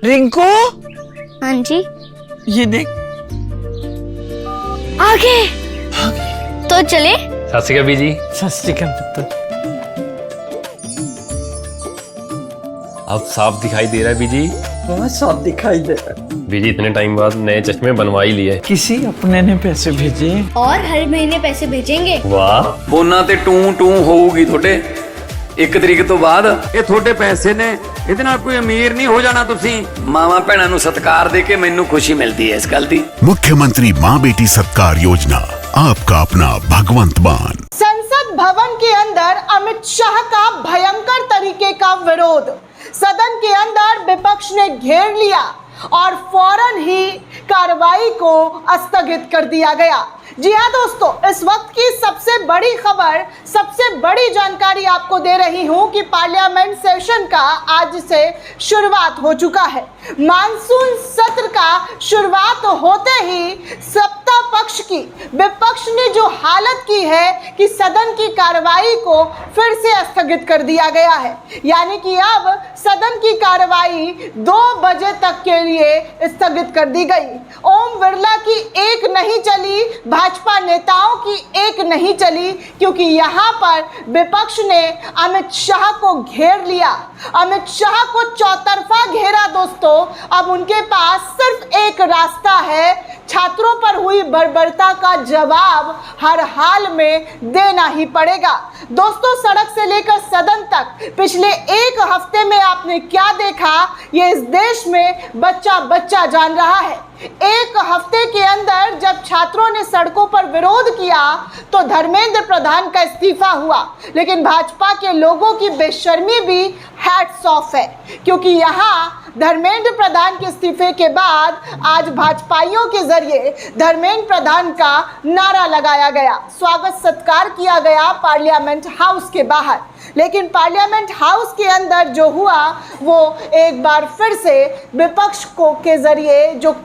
रिंकू, हाँ जी। ये देख। आगे तो चले। सत श्री अकाल बीजी। सत श्री अकाल पुत्र। अब साफ दिखाई दे रहा है बीजी। बहुत साफ दिखाई दे रहा है। बीजी इतने टाइम बाद नए चश्मे बनवा ही लिए। किसी अपने ने पैसे भेजे और हर महीने पैसे भेजेंगे। वाह। फोना ते टू होਊਗੀ ਤੁਹਾਡੇ 1 ਤਰੀਕ ਤੋਂ ਬਾਅਦ। ਇਹ ਤੁਹਾਡੇ ਪੈਸੇ ਨੇ, ਇਹਦੇ ਨਾਲ ਕੋਈ ਅਮੀਰ ਨਹੀਂ ਹੋ ਜਾਣਾ ਤੁਸੀਂ। ਮਾਵਾਂ ਭੈਣਾਂ ਨੂੰ ਸਤਿਕਾਰ ਦੇ ਕੇ ਮੈਨੂੰ ਖੁਸ਼ੀ ਮਿਲਦੀ ਹੈ ਇਸ ਗੱਲ ਦੀ। मुख्यमंत्री माँ बेटी सत्कार योजना, आपका अपना भगवंत मान। संसद भवन के अंदर अमित शाह का भयंकर तरीके का विरोध। सदन के अंदर विपक्ष ने घेर लिया और फौरन ही कार्रवाई को स्थगित कर दिया गया। जी हाँ दोस्तों, इस वक्त की सबसे बड़ी खबर, सबसे बड़ी जानकारी आपको दे रही हूं कि पार्लियामेंट सेशन का आज से शुरुआत हो चुका है। मानसून सत्र का शुरुआत होते ही सत्ता पक्ष की, विपक्ष ने जो हालत की है कि सदन की कार्रवाई को फिर से स्थगित कर दिया गया है। यानी कि अब सदन की कार्रवाई 2 बजे तक के लिए स्थगित कर दी गई। ओम बिरला की एक नहीं चली, भाजपा नेताओं की एक नहीं चली, क्योंकि यहाँ पर विपक्ष ने अमित शाह को घेर लिया। अमित शाह को चौतरफा घेरा दोस्तों। अब उनके पास सिर्फ एक रास्ता है, छात्रों पर हुई बर्बरता का जवाब हर हाल में देना ही पड़ेगा। दोस्तों, सड़क से लेकर सदन तक पिछले 1 हफ्ते में आपने क्या देखा, ये इस देश में बच्चा बच्चा जान रहा है। 1 हफ्ते के अंदर जब छात्रों ने सड़कों पर विरोध किया तो धर्मेंद्र प्रधान का इस्तीफा हुआ, लेकिन भाजपा के लोगों की बेशर्मी भी हैट्स ऑफ है, क्योंकि यहाँ धर्मेंद्र प्रधान के इस्तीफे के बाद आज भाजपाइयों के जरिए धर्मेंद्र प्रधान का नारा लगाया गया, स्वागत सत्कार किया गया पार्लियामेंट हाउस के बाहर। लेकिन पार्लियामेंट हाउस के अंदर जो हुआ वो एक बार फिर से विपक्ष को के जरिए जो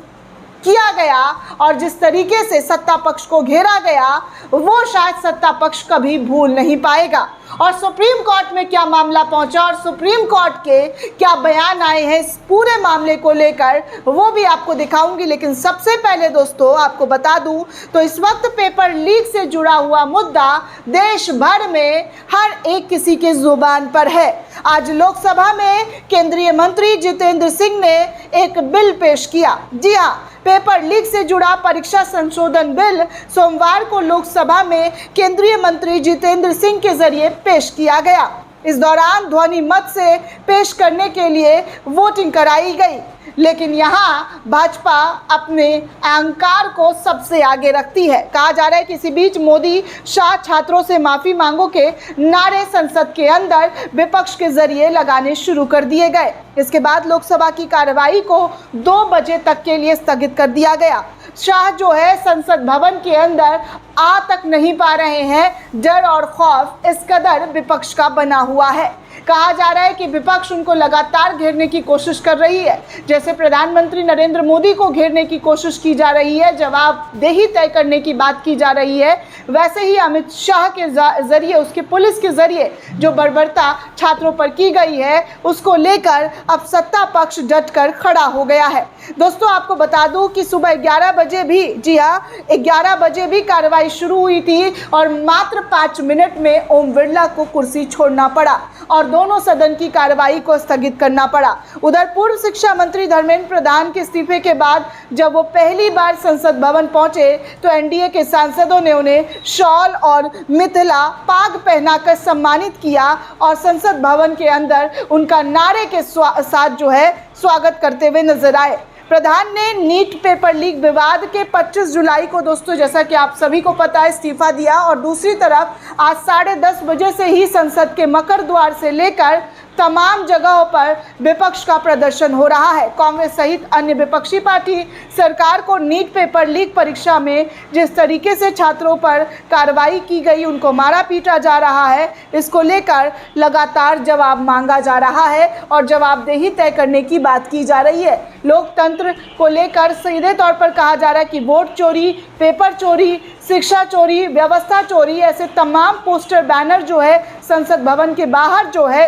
किया गया और जिस तरीके से सत्ता पक्ष को घेरा गया वो शायद सत्ता पक्ष कभी भूल नहीं पाएगा। और सुप्रीम कोर्ट में क्या मामला पहुंचा और सुप्रीम कोर्ट के क्या बयान आए हैं इस पूरे मामले को लेकर, वो भी आपको दिखाऊंगी। लेकिन सबसे पहले दोस्तों आपको बता दूं तो इस वक्त पेपर लीक से जुड़ा हुआ मुद्दा देश भर में हर एक किसी के जुबान पर है। आज लोकसभा में केंद्रीय मंत्री जितेंद्र सिंह ने एक बिल पेश किया। जी हाँ, पेपर लीक से जुड़ा परीक्षा संशोधन बिल सोमवार को लोकसभा में केंद्रीय मंत्री जितेंद्र सिंह के जरिए पेश किया गया। इस दौरान ध्वनि मत से पेश करने के लिए वोटिंग कराई गई, लेकिन यहाँ भाजपा अपने अहंकार को सबसे आगे रखती है। कहा जा रहा है कि इसी बीच मोदी शाह छात्रों से माफ़ी मांगो के नारे संसद के अंदर विपक्ष के जरिए लगाने शुरू कर दिए गए। इसके बाद लोकसभा की कार्रवाई को 2 बजे तक के लिए स्थगित कर दिया गया। शाह जो है संसद भवन के अंदर आ तक नहीं पा रहे हैं। डर और खौफ इस कदर विपक्ष का बना हुआ है। कहा जा रहा है कि विपक्ष उनको लगातार घेरने की कोशिश कर रही है, जैसे प्रधानमंत्री नरेंद्र मोदी को घेरने की कोशिश की जा रही है, जवाबदेही तय करने की बात की जा रही है, वैसे ही अमित शाह के जरिए, उसके पुलिस के जरिए जो बर्बरता छात्रों पर की गई है उसको लेकर अब सत्ता पक्ष डट कर खड़ा हो गया है। दोस्तों आपको बता दूं कि सुबह 11 बजे भी, जी हाँ 11 बजे भी कार्रवाई शुरू हुई थी और मात्र 5 मिनट में ओम बिरला को कुर्सी छोड़ना पड़ा और दोनों सदन की कार्रवाई को स्थगित करना पड़ा। उधर पूर्व शिक्षा मंत्री धर्मेंद्र प्रधान के इस्तीफे के बाद जब वो पहली बार संसद भवन पहुंचे तो एनडीए के सांसदों ने उन्हें शॉल और मिथिला पाग पहनाकर सम्मानित किया और संसद भवन के अंदर उनका नारे के साथ जो है स्वागत करते हुए नजर आए। प्रधान ने नीट पेपर लीक विवाद के 25 जुलाई को दोस्तों, जैसा कि आप सभी को पता है, इस्तीफा दिया और दूसरी तरफ आज 10:30 बजे से ही संसद के मकर द्वार से लेकर तमाम जगहों पर विपक्ष का प्रदर्शन हो रहा है। कांग्रेस सहित अन्य विपक्षी पार्टी सरकार को नीट पेपर लीक परीक्षा में जिस तरीके से छात्रों पर कार्रवाई की गई, उनको मारा पीटा जा रहा है, इसको लेकर लगातार जवाब मांगा जा रहा है और जवाबदेही तय करने की बात की जा रही है। लोकतंत्र को लेकर सीधे तौर पर कहा जा रहा है कि वोट चोरी, पेपर चोरी, शिक्षा चोरी, व्यवस्था चोरी, ऐसे तमाम पोस्टर बैनर जो है संसद भवन के बाहर जो है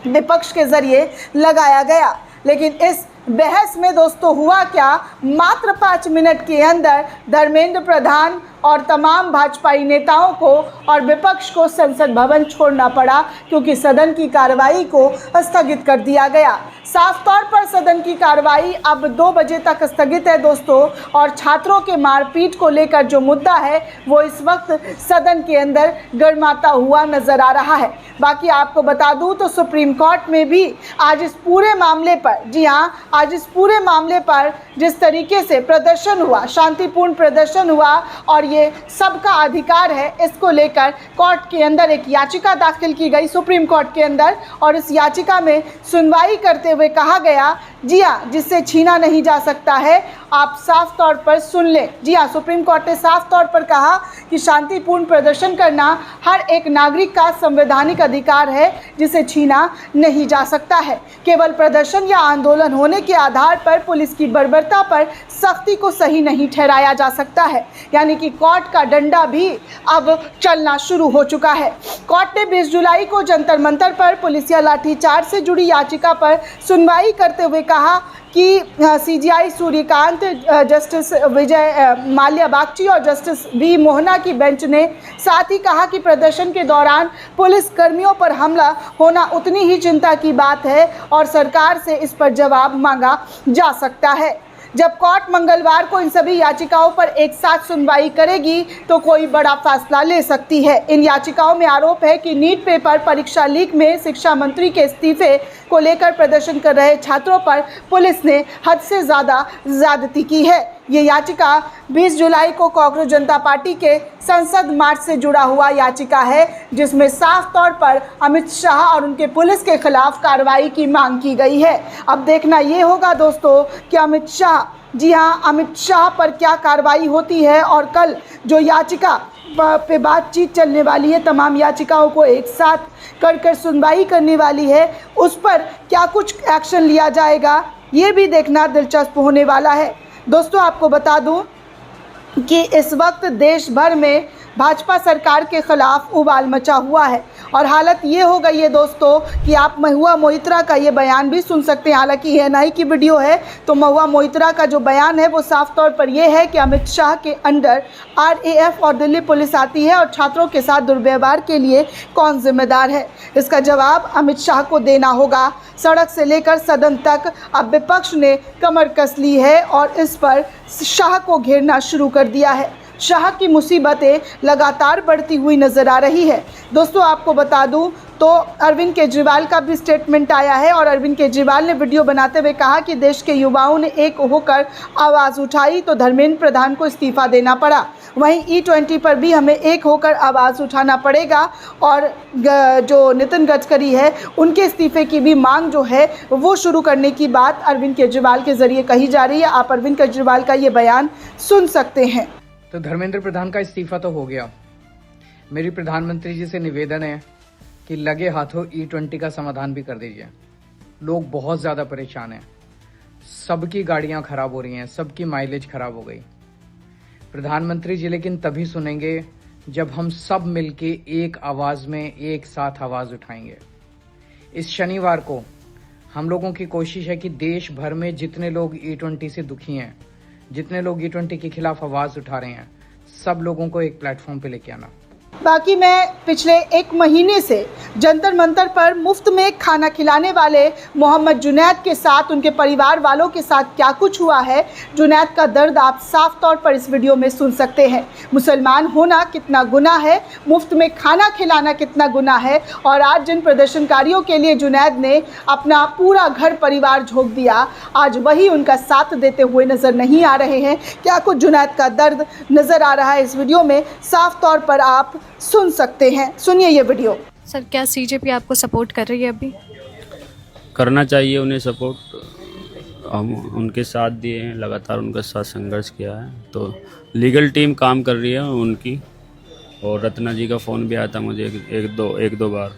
विपक्ष के जरिए लगाया गया। लेकिन इस बहस में दोस्तों हुआ क्या, मात्र 5 मिनट के अंदर धर्मेंद्र प्रधान और तमाम भाजपाई नेताओं को और विपक्ष को संसद भवन छोड़ना पड़ा क्योंकि सदन की कार्रवाई को स्थगित कर दिया गया। साफ तौर पर सदन की कार्रवाई अब 2 बजे तक स्थगित है दोस्तों, और छात्रों के मारपीट को लेकर जो मुद्दा है वो इस वक्त सदन के अंदर गरमाता हुआ नजर आ रहा है। बाकी आपको बता दूं तो सुप्रीम कोर्ट में भी आज इस पूरे मामले पर, जी हाँ, आज इस पूरे मामले पर जिस तरीके से प्रदर्शन हुआ, शांतिपूर्ण प्रदर्शन हुआ और ये सबका अधिकार है, इसको लेकर कोर्ट के अंदर एक याचिका दाखिल की गई सुप्रीम कोर्ट के अंदर, और इस याचिका में सुनवाई करते हुए कहा गया, जी हाँ, जिससे छीना नहीं जा सकता है, आप साफ तौर पर सुन लें। जी हाँ, सुप्रीम कोर्ट ने साफ तौर पर कहा कि शांतिपूर्ण प्रदर्शन करना हर एक नागरिक का संवैधानिक अधिकार है जिसे छीना नहीं जा सकता है। केवल प्रदर्शन या आंदोलन होने के आधार पर पुलिस की बर्बरता पर सख्ती को सही नहीं ठहराया जा सकता है। यानी कि कोर्ट का डंडा भी अब चलना शुरू हो चुका है। कोर्ट ने 20 जुलाई को जंतर मंतर पर पुलिसिया लाठीचार्ज से जुड़ी याचिका पर सुनवाई करते हुए कहा कि सीजीआई सूर्यकांत, जस्टिस विजय माल्या बागची और जस्टिस वी मोहना की बेंच ने साथ ही कहा कि प्रदर्शन के दौरान पुलिस कर्मियों पर हमला होना उतनी ही चिंता की बात है और सरकार से इस पर जवाब मांगा जा सकता है। जब कोर्ट मंगलवार को इन सभी याचिकाओं पर एक साथ सुनवाई करेगी तो कोई बड़ा फैसला ले सकती है। इन याचिकाओं में आरोप है कि नीट पेपर परीक्षा लीक में शिक्षा मंत्री के इस्तीफे को लेकर प्रदर्शन कर रहे छात्रों पर पुलिस ने हद से ज़्यादा ज्यादती की है। ये याचिका 20 जुलाई को कांग्रेस जनता पार्टी के संसद मार्च से जुड़ा हुआ याचिका है, जिसमें साफ तौर पर अमित शाह और उनके पुलिस के खिलाफ कार्रवाई की मांग की गई है। अब देखना ये होगा दोस्तों कि अमित शाह, जी हाँ, अमित शाह पर क्या कार्रवाई होती है और कल जो याचिका पे बातचीत चलने वाली है, तमाम याचिकाओं को एक साथ कर सुनवाई करने वाली है, उस पर क्या कुछ एक्शन लिया जाएगा, ये भी देखना दिलचस्प होने वाला है। दोस्तों आपको बता दूं कि इस वक्त देश भर में भाजपा सरकार के खिलाफ उबाल मचा हुआ है और हालत ये हो गई है दोस्तों कि आप महुआ मोइत्रा का ये बयान भी सुन सकते हैं। हालांकि एएनआई की वीडियो है तो महुआ मोइत्रा का जो बयान है वो साफ तौर पर ये है कि अमित शाह के अंडर आरएएफ और दिल्ली पुलिस आती है और छात्रों के साथ दुर्व्यवहार के लिए कौन जिम्मेदार है, इसका जवाब अमित शाह को देना होगा। सड़क से लेकर सदन तक अब विपक्ष ने कमर कस ली है और इस पर शाह को घेरना शुरू कर दिया है। शाह की मुसीबतें लगातार बढ़ती हुई नजर आ रही है। दोस्तों आपको बता दूं तो अरविंद केजरीवाल का भी स्टेटमेंट आया है और अरविंद केजरीवाल ने वीडियो बनाते हुए कहा कि देश के युवाओं ने एक होकर आवाज़ उठाई तो धर्मेंद्र प्रधान को इस्तीफा देना पड़ा। वहीं E20 पर भी हमें एक होकर आवाज़ उठाना पड़ेगा और जो नितिन गडकरी है उनके इस्तीफे की भी मांग जो है वो शुरू करने की बात अरविंद केजरीवाल के ज़रिए कही जा रही है। आप अरविंद केजरीवाल का ये बयान सुन सकते हैं। तो धर्मेंद्र प्रधान का इस्तीफा तो हो गया। मेरी प्रधानमंत्री जी से निवेदन है कि लगे हाथों E20 का समाधान भी कर दीजिए। लोग बहुत ज़्यादा परेशान हैं, सबकी गाड़ियां खराब हो रही हैं, सबकी माइलेज खराब हो गई। प्रधानमंत्री जी लेकिन तभी सुनेंगे जब हम सब मिलके एक आवाज़ में एक साथ आवाज़ उठाएंगे। इस शनिवार को हम लोगों की कोशिश है कि देश भर में जितने लोग E20 से दुखी हैं, जितने लोग E20 के खिलाफ आवाज़ उठा रहे हैं, सब लोगों को एक प्लेटफॉर्म पे लेके आना। बाकी मैं पिछले 1 महीने से जंतर मंतर पर मुफ्त में खाना खिलाने वाले मोहम्मद जुनैद के साथ, उनके परिवार वालों के साथ क्या कुछ हुआ है, जुनैद का दर्द आप साफ तौर पर इस वीडियो में सुन सकते हैं। मुसलमान होना कितना गुनाह है, मुफ्त में खाना खिलाना कितना गुनाह है, और आज जिन प्रदर्शनकारियों के लिए जुनैद ने अपना पूरा घर परिवार झोंक दिया, आज वही उनका साथ देते हुए नज़र नहीं आ रहे हैं। क्या कुछ जुनैद का दर्द नज़र आ रहा है इस वीडियो में, साफ तौर पर आप सुन सकते हैं। सुनिए ये वीडियो। सर क्या सीजेपी आपको सपोर्ट कर रही है? अभी करना चाहिए उन्हें सपोर्ट, हम उनके साथ दिए हैं, लगातार उनके साथ संघर्ष किया है, तो लीगल टीम काम कर रही है उनकी। और रत्ना जी का फ़ोन भी आया था मुझे एक दो बार,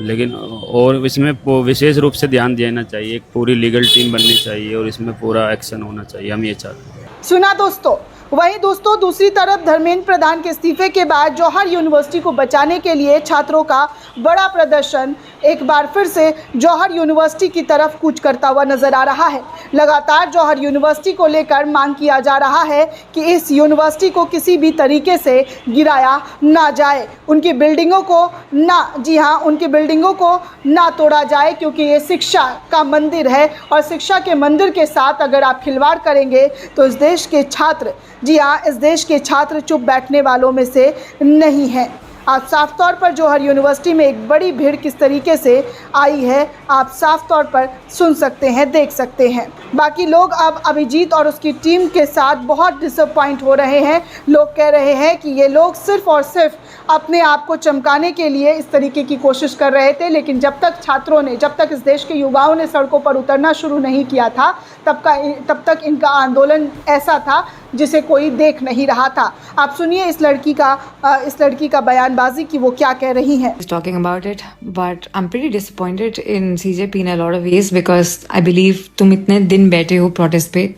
लेकिन और इसमें विशेष रूप से ध्यान देना चाहिए, एक पूरी लीगल टीम बननी चाहिए और इसमें पूरा एक्शन होना चाहिए, हम ये चाहते हैं। सुना दोस्तों, वहीं दोस्तों दूसरी तरफ धर्मेंद्र प्रधान के इस्तीफे के बाद जौहर यूनिवर्सिटी को बचाने के लिए छात्रों का बड़ा प्रदर्शन एक बार फिर से जौहर यूनिवर्सिटी की तरफ कूच करता हुआ नजर आ रहा है। लगातार जौहर यूनिवर्सिटी को लेकर मांग किया जा रहा है कि इस यूनिवर्सिटी को किसी भी तरीके से गिराया ना जाए, उनकी बिल्डिंगों को ना, जी हाँ, उनकी बिल्डिंगों को ना तोड़ा जाए, क्योंकि ये शिक्षा का मंदिर है और शिक्षा के मंदिर के साथ अगर आप खिलवाड़ करेंगे तो इस देश के छात्र, जी हाँ, इस देश के छात्र चुप बैठने वालों में से नहीं हैं। आज साफ तौर पर जौहर यूनिवर्सिटी में एक बड़ी भीड़ किस तरीके से आई है आप साफ तौर पर सुन सकते हैं, देख सकते हैं। बाकी लोग अब अभिजीत और उसकी टीम के साथ बहुत डिसअपॉइंट हो रहे हैं। लोग कह रहे हैं कि ये लोग सिर्फ और सिर्फ अपने आप को चमकाने के लिए इस तरीके की कोशिश कर रहे थे, लेकिन जब तक छात्रों ने, जब तक इस देश के युवाओं ने सड़कों पर उतरना शुरू नहीं किया था तब तक इनका आंदोलन ऐसा था जिसे कोई देख नहीं रहा था। आप सुनिए इस लड़की का बयानबाजी कि वो क्या कह रही हैं। Talking about it, but I'm pretty disappointed in CJP in a lot of ways because I believe तुम इतने दिन बैठे हो प्रोटेस्ट पे,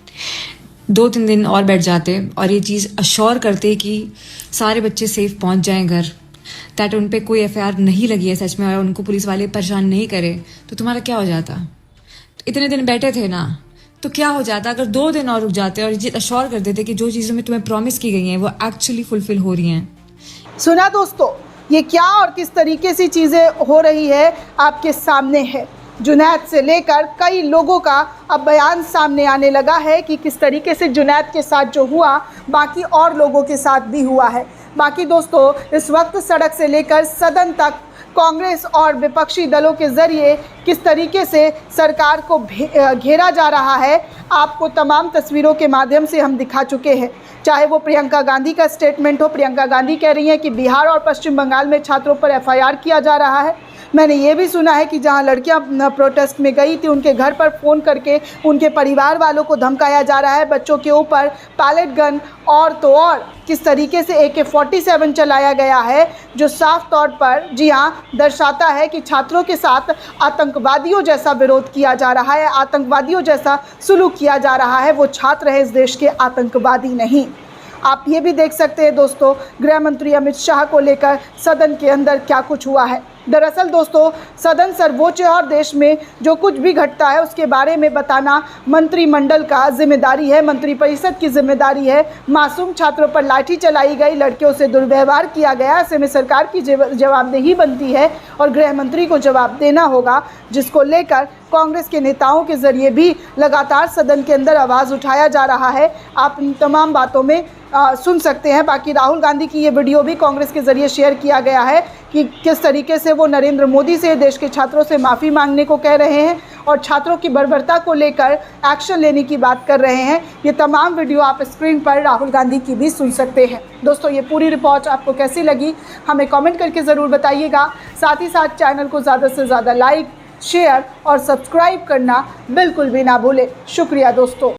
2-3 दिन और बैठ जाते और ये चीज़ अश्योर करते कि सारे बच्चे सेफ पहुंच जाएं घर, दैट उन पे कोई FIR नहीं लगी है सच में और उनको पुलिस वाले परेशान नहीं करे, तो तुम्हारा क्या हो जाता? इतने दिन बैठे थे ना, तो क्या हो जाता अगर 2 दिन और रुक जाते और ये अश्योर कर देते कि जो चीज़ों में तुम्हें प्रॉमिस की गई हैं वो एक्चुअली फुलफिल हो रही हैं। सुना दोस्तों, ये क्या और किस तरीके से चीज़ें हो रही है आपके सामने है। जुनैद से लेकर कई लोगों का अब बयान सामने आने लगा है कि किस तरीके से जुनैद के साथ जो हुआ बाकी और लोगों के साथ भी हुआ है। बाकी दोस्तों इस वक्त सड़क से लेकर सदन तक कांग्रेस और विपक्षी दलों के ज़रिए किस तरीके से सरकार को घेरा जा रहा है आपको तमाम तस्वीरों के माध्यम से हम दिखा चुके हैं। चाहे वो प्रियंका गांधी का स्टेटमेंट हो, प्रियंका गांधी कह रही हैं कि बिहार और पश्चिम बंगाल में छात्रों पर FIR किया जा रहा है। मैंने ये भी सुना है कि जहां लड़कियां प्रोटेस्ट में गई थी उनके घर पर फ़ोन करके उनके परिवार वालों को धमकाया जा रहा है, बच्चों के ऊपर पैलेट गन और तो और किस तरीके से AK-47 चलाया गया है, जो साफ तौर पर, जी हाँ, दर्शाता है कि छात्रों के साथ आतंकवादियों जैसा विरोध किया जा रहा है, आतंकवादियों जैसा सुलूक किया जा रहा है। वो छात्र हैं इस देश के, आतंकवादी नहीं। आप ये भी देख सकते हैं दोस्तों गृह मंत्री अमित शाह को लेकर सदन के अंदर क्या कुछ हुआ है। दरअसल दोस्तों सदन सर्वोच्च है और देश में जो कुछ भी घटता है उसके बारे में बताना मंत्रिमंडल का जिम्मेदारी है, मंत्रिपरिषद की जिम्मेदारी है। मासूम छात्रों पर लाठी चलाई गई, लड़कियों से दुर्व्यवहार किया गया, ऐसे में सरकार की जवाबदेही बनती है और गृह मंत्री को जवाब देना होगा, जिसको लेकर कांग्रेस के नेताओं के जरिए भी लगातार सदन के अंदर आवाज़ उठाया जा रहा है। आप इन तमाम बातों में सुन सकते हैं। बाकी राहुल गांधी की ये वीडियो भी कांग्रेस के ज़रिए शेयर किया गया है कि किस तरीके से वो नरेंद्र मोदी से, देश के छात्रों से माफ़ी मांगने को कह रहे हैं और छात्रों की बर्बरता को लेकर एक्शन लेने की बात कर रहे हैं। ये तमाम वीडियो आप स्क्रीन पर राहुल गांधी की भी सुन सकते हैं। दोस्तों ये पूरी रिपोर्ट आपको कैसी लगी हमें कमेंट करके ज़रूर बताइएगा। साथ ही साथ चैनल को ज़्यादा से ज़्यादा लाइक, शेयर और सब्सक्राइब करना बिल्कुल भी ना भूलें। शुक्रिया दोस्तों।